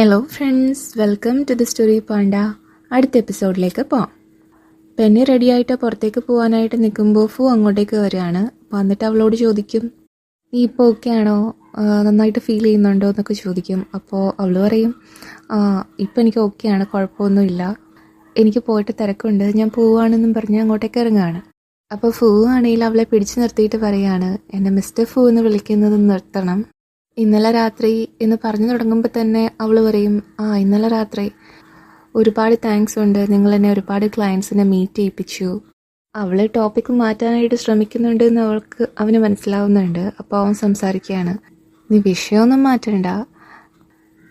Hello friends, welcome to the story panda. അടുത്ത എപ്പിസോഡിലേക്ക് പോവാം. പെണ്ണി റെഡിയായിട്ട് പുറത്തേക്ക് പോകാനായിട്ട് നിൽക്കുമ്പോൾ ഫു അങ്ങോട്ടേക്ക് വരികയാണ്. വന്നിട്ട് അവളോട് ചോദിക്കും, നീ ഇപ്പോൾ ഓക്കെ ആണോ, നന്നായിട്ട് ഫീൽ ചെയ്യുന്നുണ്ടോ എന്നൊക്കെ ചോദിക്കും. അപ്പോൾ അവൾ പറയും, ഇപ്പം എനിക്ക് ഓക്കെയാണ്, കുഴപ്പമൊന്നുമില്ല, എനിക്ക് പോയിട്ട് തിരക്കുണ്ട്, ഞാൻ പോവുകയാണെന്നും പറഞ്ഞ് അങ്ങോട്ടേക്ക് ഇറങ്ങുകയാണ്. അപ്പോൾ ഫു ആണെങ്കിൽ അവളെ പിടിച്ചു നിർത്തിയിട്ട് പറയുകയാണ്, എന്നെ മിസ്റ്റർ ഫു എന്ന് വിളിക്കുന്നത് നിർത്തണം. ഇന്നലെ രാത്രി എന്ന് പറഞ്ഞു തുടങ്ങുമ്പോൾ തന്നെ അവൾ പറയും, ഇന്നലെ രാത്രി ഒരുപാട് താങ്ക്സ് ഉണ്ട്, നിങ്ങൾ എന്നെ ഒരുപാട് ക്ലയൻസിനെ മീറ്റ് ചെയ്യിപ്പിച്ചു. അവൾ ടോപ്പിക്ക് മാറ്റാനായിട്ട് ശ്രമിക്കുന്നുണ്ട് എന്ന് അവന് മനസ്സിലാവുന്നുണ്ട്. അപ്പോൾ അവൻ സംസാരിക്കുകയാണ്, നീ വിഷയമൊന്നും മാറ്റണ്ട,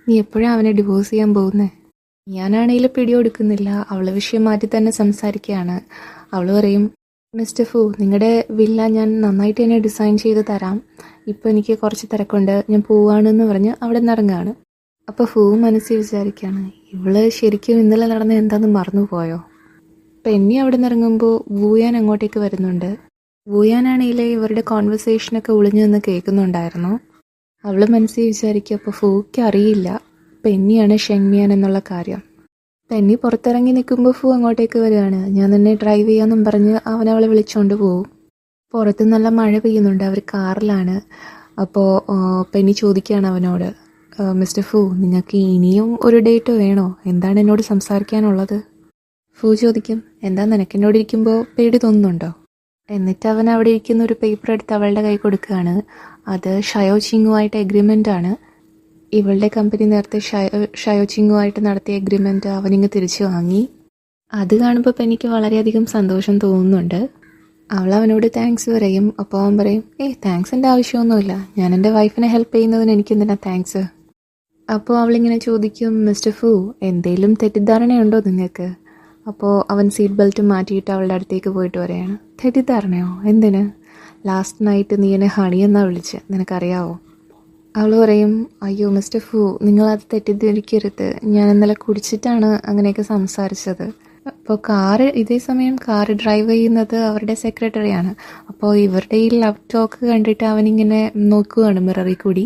നീ എപ്പോഴാണ് അവനെ ഡിവോഴ്സ് ചെയ്യാൻ പോകുന്നത്? ഞാനാണെങ്കിൽ പിടികൊടുക്കുന്നില്ല. അവൾ വിഷയം മാറ്റി തന്നെ സംസാരിക്കുകയാണ്. അവൾ പറയും, മിസ്റ്റർ ഫു, നിങ്ങളുടെ വില്ല ഞാൻ നന്നായിട്ട് തന്നെ ഡിസൈൻ ചെയ്ത് തരാം, ഇപ്പോൾ എനിക്ക് കുറച്ച് തിരക്കുണ്ട്, ഞാൻ പോവുകയാണെന്ന് പറഞ്ഞ് അവിടെ നിന്ന് ഇറങ്ങുകയാണ്. അപ്പോൾ ഫു മനസ്സിൽ വിചാരിക്കുകയാണ്, ഇവള് ശരിക്കും ഇന്നലെ നടന്ന എന്താണെന്ന് മറന്നുപോയോ? പെന്നി അവിടെ നിന്ന് ഇറങ്ങുമ്പോൾ വൂയാൻ അങ്ങോട്ടേക്ക് വരുന്നുണ്ട്. വൂയാനാണെങ്കിൽ ഇവരുടെ കോൺവെർസേഷനൊക്കെ ഒളിഞ്ഞു നിന്ന് കേൾക്കുന്നുണ്ടായിരുന്നു. അവൾ മനസ്സിൽ വിചാരിക്കുക, അപ്പോൾ ഫൂക്ക് അറിയില്ല പെന്നിയാണ് ഷെങ്മിയാൻ എന്നുള്ള കാര്യം. പെന്നി പുറത്തിറങ്ങി നിൽക്കുമ്പോൾ ഫു അങ്ങോട്ടേക്ക് വരികയാണ്. ഞാൻ നിന്നെ ഡ്രൈവ് ചെയ്യാമെന്നും പറഞ്ഞ് അവളെ വിളിച്ചുകൊണ്ട് പോകും. പുറത്ത് നല്ല മഴ പെയ്യുന്നുണ്ട്, അവർ കാറിലാണ്. അപ്പോൾ പെന്നി ചോദിക്കുകയാണ് അവനോട്, മിസ്റ്റർ ഫു, നിങ്ങൾക്ക് ഇനിയും ഒരു ഡേറ്റ് വേണോ? എന്താണ് എന്നോട് സംസാരിക്കാനുള്ളത്? ഫു ചോദിക്കും, എന്താ നിനക്ക് എന്നോട് ഇരിക്കുമ്പോൾ പേടി തോന്നുന്നുണ്ടോ? എന്നിട്ട് അവൻ അവിടെ ഇരിക്കുന്ന ഒരു പേപ്പർ എടുത്ത് അവളുടെ കൈ കൊടുക്കുകയാണ്. അത് ഷയോ ചിങ്ങുമായിട്ട് എഗ്രിമെൻ്റ് ആണ്. ഇവളുടെ കമ്പനി നേരത്തെ ഷയോ ചിങ്ങുമായിട്ട് നടത്തിയ എഗ്രിമെൻ്റ് അവനിങ്ങ് തിരിച്ചു വാങ്ങി. അത് കാണുമ്പോൾ എനിക്ക് വളരെയധികം സന്തോഷം തോന്നുന്നുണ്ട്. അവൾ അവനോട് താങ്ക്സ് പറയും. അപ്പോൾ അവൻ പറയും, താങ്ക്സിൻ്റെ ആവശ്യമൊന്നുമില്ല, ഞാൻ എൻ്റെ വൈഫിനെ ഹെൽപ്പ് ചെയ്യുന്നതിന് എനിക്കെന്തിനാ താങ്ക്സ്? അപ്പോൾ അവളിങ്ങനെ ചോദിക്കും, മിസ്റ്റർ ഫു, എന്തെങ്കിലും തെറ്റിദ്ധാരണയുണ്ടോ നിങ്ങൾക്ക്? അപ്പോൾ അവൻ സീറ്റ് ബെൽറ്റ് മാറ്റിയിട്ട് അവളുടെ അടുത്തേക്ക് പോയിട്ട് പറയാണ്, തെറ്റിദ്ധാരണയോ? എന്തിന്? ലാസ്റ്റ് നൈറ്റ് നീ എന്നെ ഹണി എന്നാണ് വിളിച്ചത്, നിനക്കറിയാവോ? അവൾ പറയും, അയ്യോ മിസ്റ്റർ ഫു, നിങ്ങളത് തെറ്റിദ്ധരിക്കരുത്, ഞാൻ ഇന്നലെ കുടിച്ചിട്ടാണ് അങ്ങനെയൊക്കെ സംസാരിച്ചത്. അപ്പോൾ ഇതേ സമയം കാറ് ഡ്രൈവ് ചെയ്യുന്നത് അവരുടെ സെക്രട്ടറിയാണ്. അപ്പോൾ ഇവരുടെ ഈ ലവ് ടോക്ക് കണ്ടിട്ട് അവനിങ്ങനെ നോക്കുകയാണ് മിററിൽ കൂടി.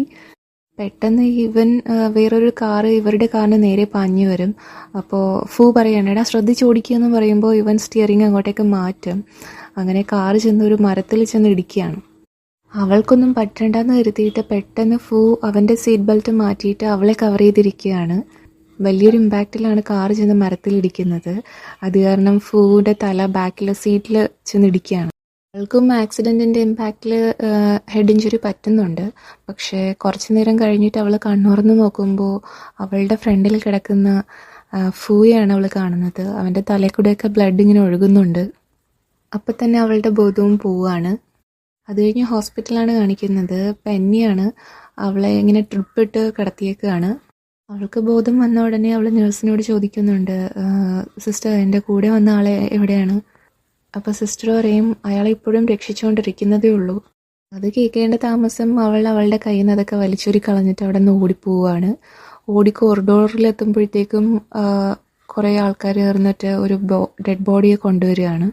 പെട്ടെന്ന് വേറൊരു കാറ് ഇവരുടെ കാറിന് നേരെ പാഞ്ഞു വരും. അപ്പോൾ ഫു പറയാണ്, എടാ ശ്രദ്ധിച്ചോടിക്കുകയെന്ന് പറയുമ്പോൾ ഇവൻ സ്റ്റിയറിങ് അങ്ങോട്ടേക്ക് മാറ്റും. അങ്ങനെ കാറ് ചെന്ന് ഒരു മരത്തിൽ ചെന്ന് ഇടിക്കുകയാണ്. അവൾക്കൊന്നും പറ്റണ്ടെന്ന് കരുതിയിട്ട് പെട്ടെന്ന് ഫു അവൻ്റെ സീറ്റ് ബെൽറ്റ് മാറ്റിയിട്ട് അവളെ കവർ ചെയ്തിരിക്കുകയാണ്. വലിയൊരു ഇമ്പാക്റ്റിലാണ് കാറ് ചെന്ന് മരത്തിലിടിക്കുന്നത്. അത് കാരണം ഫുവിൻ്റെ തല ബാക്കിലെ സീറ്റിൽ ചെന്നിടിക്കുകയാണ്. അവൾക്കും ആക്സിഡൻറ്റിൻ്റെ ഇമ്പാക്റ്റിൽ ഹെഡ് ഇഞ്ചുറി പറ്റുന്നുണ്ട്. പക്ഷേ കുറച്ച് നേരം കഴിഞ്ഞിട്ട് അവൾ കണ്ണുറന്ന് നോക്കുമ്പോൾ അവളുടെ ഫ്രണ്ടിൽ കിടക്കുന്ന ഫൂയാണ് അവൾ കാണുന്നത്. അവൻ്റെ തലയിൽ കൂടെയൊക്കെ ബ്ലഡ് ഇങ്ങനെ ഒഴുകുന്നുണ്ട്. അപ്പം തന്നെ അവളുടെ ബോധവും പോവുകയാണ്. അത് കഴിഞ്ഞ് ഹോസ്പിറ്റലാണ് കാണിക്കുന്നത്. പെന്നിയാണ് അവളെ ഇങ്ങനെ ട്രിപ്പിട്ട് കിടത്തിയേക്കാണ്. അവൾക്ക് ബോധം വന്ന ഉടനെ അവൾ നഴ്സിനോട് ചോദിക്കുന്നുണ്ട്, സിസ്റ്റർ, എൻ്റെ കൂടെ വന്ന ആളെ എവിടെയാണ്? അപ്പോൾ സിസ്റ്റർ പറയും, അയാളെ ഇപ്പോഴും രക്ഷിച്ചുകൊണ്ടിരിക്കുന്നതേ ഉള്ളൂ. അത് കേൾക്കേണ്ട താമസം അവളുടെ കയ്യിൽ നിന്ന് അതൊക്കെ വലിച്ചൊരി കളഞ്ഞിട്ട് അവിടെ നിന്ന് ഓടിപ്പോവാണ്. കോറിഡോറിലെത്തുമ്പോഴത്തേക്കും കുറേ ആൾക്കാർ ചേർന്നിട്ട് ഒരു ഡെഡ് ബോഡിയെ കൊണ്ടുവരികയാണ്.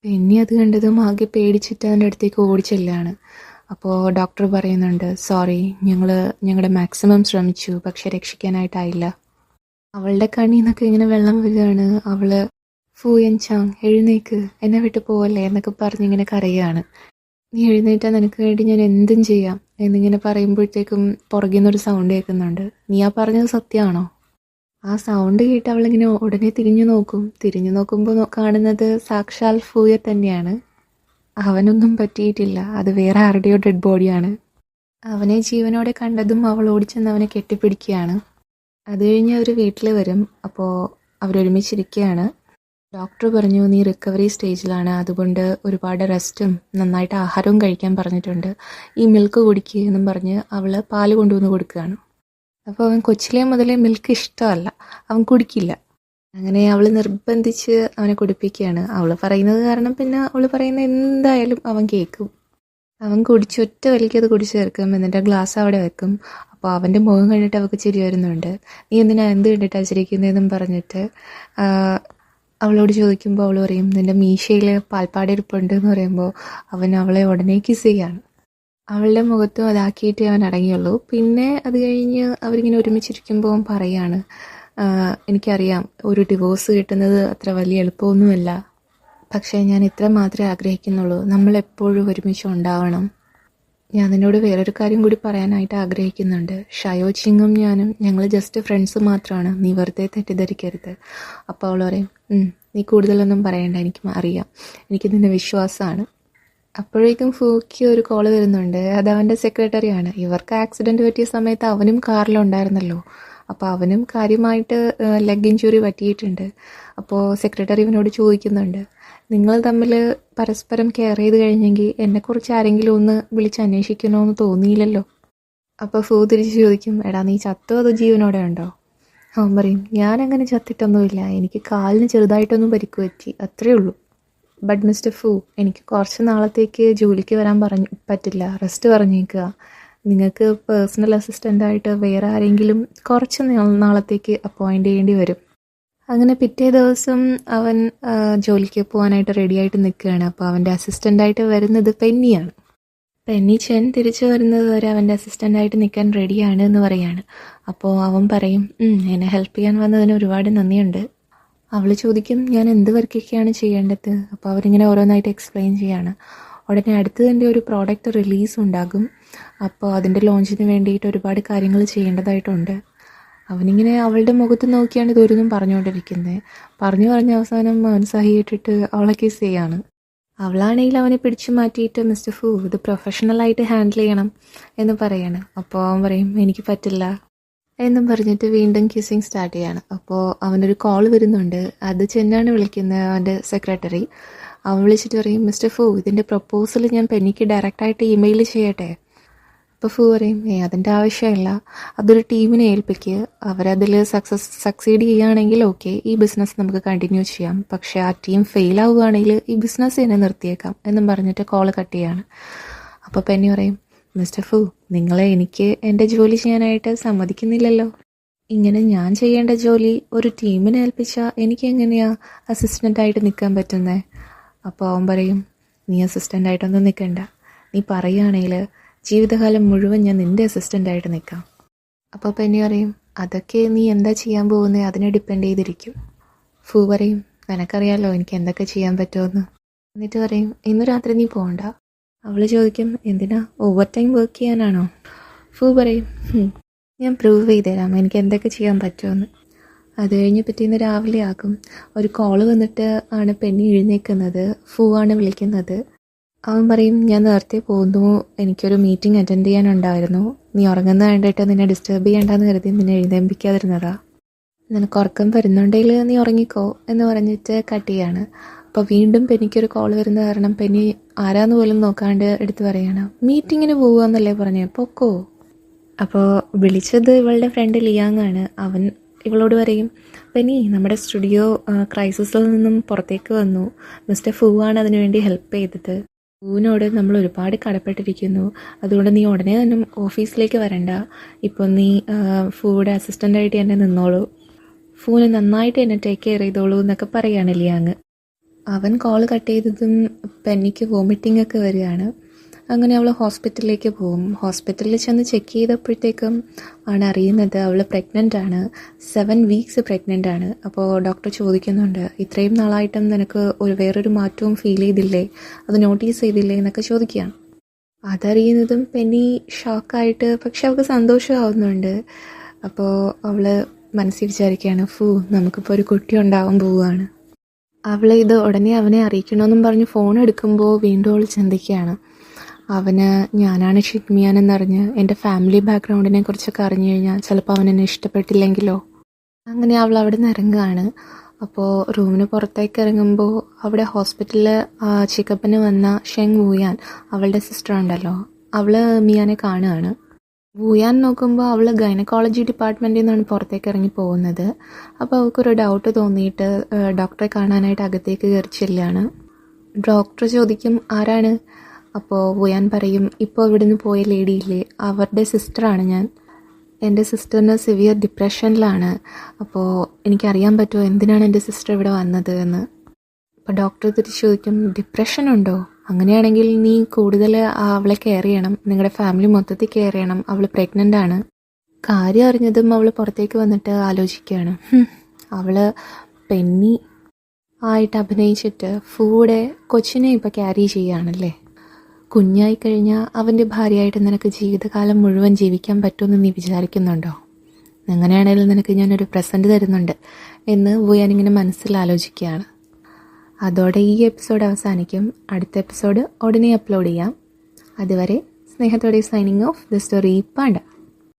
പെന്നി അത് കണ്ടതും ആകെ പേടിച്ചിട്ട് അതിൻ്റെ അടുത്തേക്ക് ഓടിച്ചെല്ലാണ്. അപ്പോൾ ഡോക്ടർ പറയുന്നുണ്ട്, സോറി, ഞങ്ങളുടെ മാക്സിമം ശ്രമിച്ചു, പക്ഷെ രക്ഷിക്കാനായിട്ടായില്ല. അവളുടെ കണ്ണിൽ നിന്നൊക്കെ ഇങ്ങനെ വെള്ളം വരികയാണ്. അവൾ ഫൂയൻ ചാങ്, എഴുന്നേക്ക്, എന്നെ വിട്ട് പോവല്ലേ എന്നൊക്കെ പറഞ്ഞിങ്ങനെ കരയുകയാണ്. നീ എഴുന്നേറ്റാൽ നിനക്ക് വേണ്ടി ഞാൻ എന്തും ചെയ്യാം എന്നിങ്ങനെ പറയുമ്പോഴത്തേക്കും പുറകിൽ നിന്നൊരു സൗണ്ട് കേൾക്കുന്നുണ്ട്. നീ പറഞ്ഞത് സത്യമാണോ? ആ സൗണ്ട് കേട്ട് അവളിങ്ങനെ ഉടനെ തിരിഞ്ഞു നോക്കുമ്പോൾ കാണുന്നത് സാക്ഷാൽ ഫൂയെ തന്നെയാണ്. അവനൊന്നും പറ്റിയിട്ടില്ല, അത് വേറെ ആരുടെയോ ഡെഡ് ബോഡിയാണ്. അവനെ ജീവനോടെ കണ്ടതും അവൾ ഓടിച്ചെന്ന് അവനെ കെട്ടിപ്പിടിക്കുകയാണ്. അത് കഴിഞ്ഞ് അവർ വീട്ടിൽ വരും. അപ്പോൾ അവരൊരുമിച്ചിരിക്കുകയാണ്. ഡോക്ടർ പറഞ്ഞു, നീ റിക്കവറി സ്റ്റേജിലാണ്, അതുകൊണ്ട് ഒരുപാട് റെസ്റ്റും നന്നായിട്ട് ആഹാരവും കഴിക്കാൻ പറഞ്ഞിട്ടുണ്ട്, ഈ മിൽക്ക് കുടിക്കുക എന്നും പറഞ്ഞ് അവൾ പാല് കൊണ്ടുവന്ന് കൊടുക്കുകയാണ്. അപ്പോൾ അവൻ കൊച്ചിലെ മുതലേ മിൽക്ക് ഇഷ്ടമല്ല, അവൻ കുടിക്കില്ല. അങ്ങനെ അവൾ നിർബന്ധിച്ച് അവനെ കുടിപ്പിക്കുകയാണ്. അവൾ പറയുന്നത് കാരണം പിന്നെ അവൾ പറയുന്നത് എന്തായാലും അവൻ കേൾക്കും. അവൻ ഒറ്റ വലിക്കത് കുടിച്ചു തീർക്കും. എന്നിട്ട് ഗ്ലാസ് അവിടെ വെക്കും. അപ്പോൾ അവൻ്റെ മുഖം കണ്ടിട്ട് അവൾക്ക് ചിരി വരുന്നുണ്ട്. നീ എന്ത് കണ്ടിട്ടാണ് ചിരിക്കുന്നതെന്നും പറഞ്ഞിട്ട് അവളോട് ചോദിക്കുമ്പോൾ അവൾ പറയും, നിൻ്റെ മീശയിൽ പാൽപ്പാടി ഇരിപ്പുണ്ട് എന്ന് പറയുമ്പോൾ അവൻ അവളെ ഉടനെ കിസ് ചെയ്യാണ്. അവളുടെ മുഖത്തും അതാക്കിയിട്ടേ അവൻ അടങ്ങിയുള്ളൂ. പിന്നെ അത് കഴിഞ്ഞ് അവരിങ്ങനെ ഒരുമിച്ചിരിക്കുമ്പോൾ അവൻ പറയാണ്, എനിക്കറിയാം ഒരു ഡിവോഴ്സ് കിട്ടുന്നത് അത്ര വലിയ എളുപ്പമൊന്നുമല്ല, പക്ഷേ ഞാൻ ഇത്ര മാത്രമേ ആഗ്രഹിക്കുന്നുള്ളൂ, നമ്മളെപ്പോഴും ഒരുമിച്ച് ഉണ്ടാവണം. ഞാൻ നിന്നോട് വേറൊരു കാര്യം കൂടി പറയാനായിട്ട് ആഗ്രഹിക്കുന്നുണ്ട്. ഷയോച്ചിങ്ങും ഞാനും ഞങ്ങൾ ജസ്റ്റ് ഫ്രണ്ട്സ് മാത്രമാണ്, നീ വെറുതെ തെറ്റിദ്ധരിക്കരുത്. അപ്പോൾ അവൾ പറയും, നീ കൂടുതലൊന്നും പറയണ്ട, എനിക്ക് അറിയാം, എനിക്ക് നിന്നെ വിശ്വാസമാണ്. അപ്പോഴേക്കും ഫൂക്ക് ഒരു കോള് വരുന്നുണ്ട്. അത് അവൻ്റെ സെക്രട്ടറിയാണ്. ഇവർക്ക് ആക്സിഡൻറ്റ് പറ്റിയ സമയത്ത് അവനും കാറിലുണ്ടായിരുന്നല്ലോ. അപ്പോൾ അവനും കാര്യമായിട്ട് ലെഗ് ഇഞ്ചുറി പറ്റിയിട്ടുണ്ട്. അപ്പോൾ സെക്രട്ടറി ഇവനോട് ചോദിക്കുന്നുണ്ട്, നിങ്ങൾ തമ്മിൽ പരസ്പരം കെയർ ചെയ്ത് കഴിഞ്ഞെങ്കിൽ എന്നെക്കുറിച്ച് ആരെങ്കിലും ഒന്ന് വിളിച്ച് അന്വേഷിക്കണമെന്ന് തോന്നിയില്ലല്ലോ. അപ്പോൾ ഫൂ തിരിച്ച് ചോദിക്കും, എടാ നീ ചത്തോ അതോ ജീവനോടെ ഉണ്ടോ? അവൻ പറയും, ഞാനങ്ങനെ ചത്തിട്ടൊന്നുമില്ല, എനിക്ക് കാലിന് ചെറുതായിട്ടൊന്നും പരിക്ക് പറ്റി, അത്രേ ഉള്ളൂ. ബട്ട് മിസ്റ്റർ ഫൂ, എനിക്ക് കുറച്ച് നാളത്തേക്ക് ജോലിക്ക് വരാൻ പറ്റില്ല, റെസ്റ്റ് പറഞ്ഞേക്കുക. നിങ്ങൾക്ക് പേഴ്സണൽ അസിസ്റ്റൻ്റായിട്ട് വേറെ ആരെങ്കിലും കുറച്ച് നാളത്തേക്ക് അപ്പോയിൻ്റ് ചെയ്യേണ്ടി വരും. അങ്ങനെ പിറ്റേ ദിവസം അവൻ ജോലിക്ക് പോകാനായിട്ട് റെഡിയായിട്ട് നിൽക്കുകയാണ്. അപ്പോൾ അവൻ്റെ അസിസ്റ്റൻ്റായിട്ട് വരുന്നത് പെന്നിയാണ്. പെന്നി ചെൻ തിരിച്ചു വരുന്നത് വരെ അവൻ്റെ അസിസ്റ്റൻ്റായിട്ട് നിൽക്കാൻ റെഡിയാണ് എന്ന് പറയാണ്. അപ്പോൾ അവൻ പറയും, എന്നെ ഹെൽപ്പ് ചെയ്യാൻ വന്നതിന് ഒരുപാട് നന്ദിയുണ്ട്. അവൾ ചോദിക്കും, ഞാൻ എന്ത് വർക്കൊക്കെയാണ് ചെയ്യേണ്ടത്? അപ്പോൾ അവരിങ്ങനെ ഓരോന്നായിട്ട് എക്സ്പ്ലെയിൻ ചെയ്യാണ്. ഉടനെ അടുത്ത് തന്നെ ഒരു പ്രോഡക്റ്റ് റിലീസ് ഉണ്ടാകും. അപ്പോൾ അതിൻ്റെ ലോഞ്ചിന് വേണ്ടിയിട്ട് ഒരുപാട് കാര്യങ്ങൾ ചെയ്യേണ്ടതായിട്ടുണ്ട്. അവനിങ്ങനെ അവളുടെ മുഖത്ത് നോക്കിയാണ് ഇതൊരുന്നും പറഞ്ഞുകൊണ്ടിരിക്കുന്നത്. പറഞ്ഞ് അവസാനം അവൻ സഹിയിട്ടിട്ട് അവളെ കിസ് ചെയ്യാണ്. അവളാണെങ്കിൽ അവനെ പിടിച്ചു മാറ്റിയിട്ട്, മിസ്റ്റർ ഫൂ, ഇത് പ്രൊഫഷണലായിട്ട് ഹാൻഡിൽ ചെയ്യണം എന്ന് പറയാണ്. അപ്പോൾ അവൻ പറയും, എനിക്ക് പറ്റില്ല എന്നും പറഞ്ഞിട്ട് വീണ്ടും കിസ്സിങ് സ്റ്റാർട്ട് ചെയ്യാണ്. അപ്പോൾ അവനൊരു കോൾ വരുന്നുണ്ട്. അത് ചെന്നാണ് വിളിക്കുന്നത്, അവൻ്റെ സെക്രട്ടറി. അവൻ വിളിച്ചിട്ട് പറയും, മിസ്റ്റർ ഫൂ, ഇതിൻ്റെ പ്രപ്പോസൽ ഞാൻ പെന്നിക്ക് ഡയറക്റ്റായിട്ട് ഇമെയിൽ ചെയ്യട്ടെ? അപ്പോൾ ഫൂ പറയും, അതിൻ്റെ ആവശ്യമില്ല, അതൊരു ടീമിനെ ഏൽപ്പിക്കുക, അവരതിൽ സക്സീഡ് ചെയ്യുകയാണെങ്കിൽ ഓക്കെ, ഈ ബിസിനസ് നമുക്ക് കണ്ടിന്യൂ ചെയ്യാം. പക്ഷേ ആ ടീം ഫെയിൽ ആവുകയാണെങ്കിൽ ഈ ബിസിനസ് തന്നെ നിർത്തിയേക്കാം എന്നും പറഞ്ഞിട്ട് കോൾ കട്ട് ചെയ്യാണ്. അപ്പോൾ പെന്നി പറയും, മിസ്റ്റർ ഫൂ, നിങ്ങളെ എനിക്ക് എൻ്റെ ജോലി ചെയ്യാനായിട്ട് സമ്മതിക്കുന്നില്ലല്ലോ. ഇങ്ങനെ ഞാൻ ചെയ്യേണ്ട ജോലി ഒരു ടീമിനെ ഏൽപ്പിച്ചാൽ എനിക്ക് എങ്ങനെയാണ് അസിസ്റ്റൻ്റായിട്ട് നിൽക്കാൻ പറ്റുന്നത്? അപ്പോൾ അവൻ പറയും, നീ അസിസ്റ്റൻ്റായിട്ടൊന്നും നിൽക്കണ്ട, നീ പറയുകയാണെങ്കിൽ ജീവിതകാലം മുഴുവൻ ഞാൻ നിൻ്റെ അസിസ്റ്റൻ്റായിട്ട് നിൽക്കാം. അപ്പോൾ പെന്നി പറയും, അതൊക്കെ നീ എന്താ ചെയ്യാൻ പോകുന്നത് അതിനെ ഡിപ്പെൻഡ് ചെയ്തിരിക്കും. ഫൂ പറയും, നിനക്കറിയാമല്ലോ എനിക്ക് എന്തൊക്കെ ചെയ്യാൻ പറ്റുമെന്ന്. എന്നിട്ട് പറയും, ഇന്ന് രാത്രി നീ പോകണ്ട. അവൾ ചോദിക്കും, എന്തിനാ, ഓവർ ടൈം വർക്ക് ചെയ്യാനാണോ? ഫൂ പറയും, ഞാൻ പ്രൂവ് ചെയ്ത് തരാം എനിക്ക് എന്തൊക്കെ ചെയ്യാൻ പറ്റുമെന്ന്. അത് കഴിഞ്ഞ് പിറ്റേന്ന് രാവിലെ ആകും. ഒരു കോള് വന്നിട്ട് ആണ് പെന്നി എഴുന്നേൽക്കുന്നത്. ഫൂ ആണ് വിളിക്കുന്നത്. അവൻ പറയും, ഞാൻ നേരത്തെ പോകുന്നു, എനിക്കൊരു മീറ്റിംഗ് അറ്റൻഡ് ചെയ്യാനുണ്ടായിരുന്നു, നീ ഉറങ്ങുന്നത് കണ്ടിട്ട് നിന്നെ ഡിസ്റ്റർബ് ചെയ്യേണ്ടെന്ന് കരുതി നിന്നെ എഴുന്നേൽപ്പിക്കാതിരുന്നതാ, നിനക്ക് ഉറക്കം വരുന്നുണ്ടെങ്കിൽ നീ ഉറങ്ങിക്കോ എന്ന് പറഞ്ഞിട്ട് കട്ട് ചെയ്യാണ്. അപ്പോൾ വീണ്ടും പെന്നിക്കൊരു കോൾ വരുന്ന കാരണം പെന്നി ആരാന്ന് പോലും നോക്കാണ്ട് എടുത്ത് പറയാണ്, മീറ്റിങ്ങിന് പോകുകയെന്നല്ലേ പറഞ്ഞേ, പൊക്കോ. അപ്പോൾ വിളിച്ചത് ഇവളുടെ ഫ്രണ്ട് ലിയാങ് ആണ്. അവൻ ഇവളോട് പറയും, പെന്നി, നമ്മുടെ സ്റ്റുഡിയോ ക്രൈസിസിൽ നിന്നും പുറത്തേക്ക് വന്നു, മിസ്റ്റർ ഫൂ ആണ് അതിനുവേണ്ടി ഹെൽപ്പ് ചെയ്തത്. ഫൂവിനോട് നമ്മൾ ഒരുപാട് കടപ്പെട്ടിരിക്കുന്നു, അതുകൊണ്ട് നീ ഉടനെ തന്നെ ഓഫീസിലേക്ക് വരണ്ട, ഇപ്പോൾ നീ ഫൂയുടെ അസിസ്റ്റൻ്റായിട്ട് എന്നെ നിന്നോളൂ, ഫൂവിനെ നന്നായിട്ട് എന്നെ ടേക്ക് കെയർ ചെയ്തോളൂ എന്നൊക്കെ പറയുകയാണ് ലിയാങ്. അവൻ കോൾ കട്ട് ചെയ്തതും പെന്നിക്ക് വോമിറ്റിംഗ് ഒക്കെ വരികയാണ്. അങ്ങനെ അവൾ ഹോസ്പിറ്റലിലേക്ക് പോകും. ഹോസ്പിറ്റലിൽ ചെന്ന് ചെക്ക് ചെയ്തപ്പോഴത്തേക്കും ആണ് അറിയുന്നത് അവൾ പ്രഗ്നൻ്റ് ആണ്, 7 വീക്സ് പ്രഗ്നൻ്റ് ആണ്. അപ്പോൾ ഡോക്ടർ ചോദിക്കുന്നുണ്ട്, ഇത്രയും നാളായിട്ടും നിനക്ക് വേറൊരു മാറ്റവും ഫീൽ ചെയ്തില്ലേ, അത് നോട്ടീസ് ചെയ്തില്ലേ എന്നൊക്കെ ചോദിക്കുകയാണ്. അതറിയുന്നതും പെന്നി ഷോക്കായിട്ട്, പക്ഷെ അവൾക്ക് സന്തോഷമാവുന്നുണ്ട്. അപ്പോൾ അവൾ മനസ്സിൽ വിചാരിക്കുകയാണ്, ഫൂ, നമുക്കിപ്പോൾ ഒരു കുട്ടി ഉണ്ടാവാൻ പോവുകയാണ്. അവൾ ഇത് ഉടനെ അവനെ അറിയിക്കണമെന്നും പറഞ്ഞ് ഫോൺ എടുക്കുമ്പോൾ വീണ്ടും അവൾ ചിന്തിക്കുകയാണ്, അവന് ഞാനാണ് ഷിഗ്മിയാനെന്നറിഞ്ഞ് എൻ്റെ ഫാമിലി ബാക്ക്ഗ്രൗണ്ടിനെ കുറിച്ചൊക്കെ അറിഞ്ഞു കഴിഞ്ഞാൽ ചിലപ്പോൾ അവനെന്നെ ഇഷ്ടപ്പെട്ടില്ലെങ്കിലോ. അങ്ങനെ അവൾ അവിടെ നിന്ന് ഇറങ്ങുകയാണ്. അപ്പോൾ റൂമിന് പുറത്തേക്ക് ഇറങ്ങുമ്പോൾ അവിടെ ഹോസ്പിറ്റലിൽ ചെക്കപ്പിന് വന്ന ഷെങ് വൂയാൻ, അവളുടെ സിസ്റ്റർ ഉണ്ടല്ലോ, അവൾ മിയാനെ കാണുകയാണ്. വൂയാൻ നോക്കുമ്പോൾ അവൾ ഗൈനക്കോളജി ഡിപ്പാർട്ട്മെൻറ്റിൽ നിന്നാണ് പുറത്തേക്ക് ഇറങ്ങി പോകുന്നത്. അപ്പോൾ അവൾക്കൊരു ഡൗട്ട് തോന്നിയിട്ട് ഡോക്ടറെ കാണാനായിട്ട് അകത്തേക്ക് കയറി ചെല്ലുകയാണ്. ഡോക്ടർ ചോദിക്കും, ആരാണ്? അപ്പോൾ വൂയാൻ പറയും, ഇപ്പോൾ ഇവിടുന്ന് പോയ ലേഡി ഇല്ലേ, അവരുടെ സിസ്റ്ററാണ് ഞാൻ, എൻ്റെ സിസ്റ്ററിന് സിവിയർ ഡിപ്രഷനിലാണ്, അപ്പോൾ എനിക്കറിയാൻ പറ്റുമോ എന്തിനാണ് എൻ്റെ സിസ്റ്റർ ഇവിടെ വന്നത് എന്ന്. അപ്പോൾ ഡോക്ടർ തിരിച്ചു ചോദിക്കും, ഡിപ്രഷൻ ഉണ്ടോ? അങ്ങനെയാണെങ്കിൽ നീ കൂടുതൽ അവളെ കെയർ ചെയ്യണം, നിങ്ങളുടെ ഫാമിലി മൊത്തത്തിൽ കെയർ ചെയ്യണം. അവൾ പ്രഗ്നൻ്റ് ആണ്. കാര്യം അറിഞ്ഞതും അവൾ പുറത്തേക്ക് വന്നിട്ട് ആലോചിക്കുകയാണ്, അവൾ പെന്നി ആയിട്ട് അഭിനയിച്ചിട്ട് ഫൂടെ കൊച്ചിനെ ഇപ്പോൾ ക്യാരി ചെയ്യുകയാണല്ലേ. കുഞ്ഞായിക്കഴിഞ്ഞാൽ അവൻ്റെ ഭാര്യയായിട്ട് നിനക്ക് ജീവിതകാലം മുഴുവൻ ജീവിക്കാൻ പറ്റുമെന്ന് നീ വിചാരിക്കുന്നുണ്ടോ? അങ്ങനെയാണെങ്കിൽ നിനക്ക് ഞാനൊരു പ്രസൻറ്റ് തരുന്നുണ്ട് എന്ന് ഞാനിങ്ങനെ മനസ്സിൽ ആലോചിക്കുകയാണ്. അതോടെ ഈ എപ്പിസോഡ് അവസാനിക്കും. അടുത്ത എപ്പിസോഡ് ഉടനെ അപ്ലോഡ് ചെയ്യാം. അതുവരെ സ്നേഹത്തോടെ signing off the story Panda.